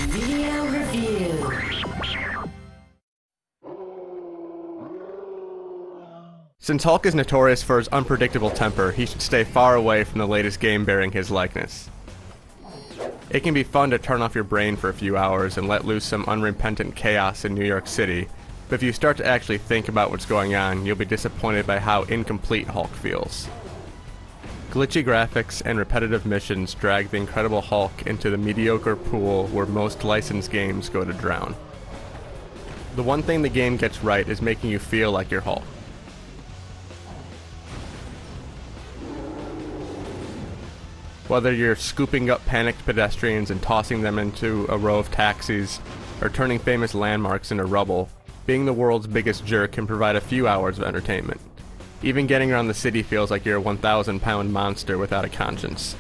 Video review. Since Hulk is notorious for his unpredictable temper, he should stay far away from the latest game bearing his likeness. It can be fun to turn off your brain for a few hours and let loose some unrepentant chaos in New York City, but if you start to actually think about what's going on, you'll be disappointed by how incomplete Hulk feels. Glitchy graphics and repetitive missions drag the Incredible Hulk into the mediocre pool where most licensed games go to drown. The one thing the game gets right is making you feel like you're Hulk. Whether you're scooping up panicked pedestrians and tossing them into a row of taxis, or turning famous landmarks into rubble, being the world's biggest jerk can provide a few hours of entertainment. Even getting around the city feels like you're a 1,000-pound monster without a conscience.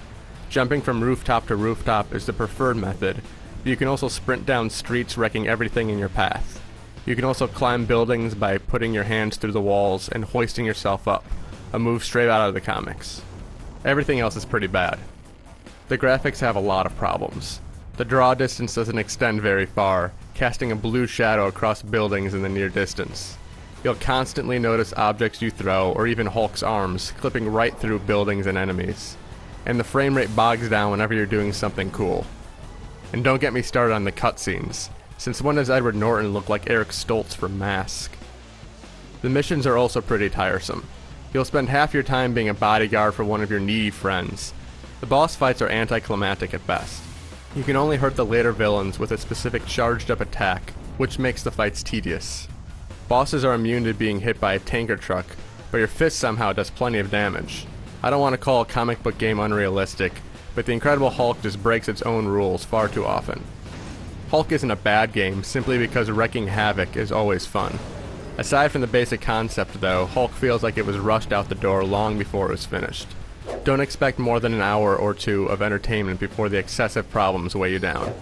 Jumping from rooftop to rooftop is the preferred method, but you can also sprint down streets wrecking everything in your path. You can also climb buildings by putting your hands through the walls and hoisting yourself up, a move straight out of the comics. Everything else is pretty bad. The graphics have a lot of problems. The draw distance doesn't extend very far, casting a blue shadow across buildings in the near distance. You'll constantly notice objects you throw, or even Hulk's arms, clipping right through buildings and enemies. And the frame rate bogs down whenever you're doing something cool. And don't get me started on the cutscenes. Since when does Edward Norton look like Eric Stoltz from Mask? The missions are also pretty tiresome. You'll spend half your time being a bodyguard for one of your needy friends. The boss fights are anticlimactic at best. You can only hurt the later villains with a specific charged up attack, which makes the fights tedious. Bosses are immune to being hit by a tanker truck, but your fist somehow does plenty of damage. I don't want to call a comic book game unrealistic, but the Incredible Hulk just breaks its own rules far too often. Hulk isn't a bad game simply because wreaking havoc is always fun. Aside from the basic concept though, Hulk feels like it was rushed out the door long before it was finished. Don't expect more than an hour or two of entertainment before the excessive problems weigh you down.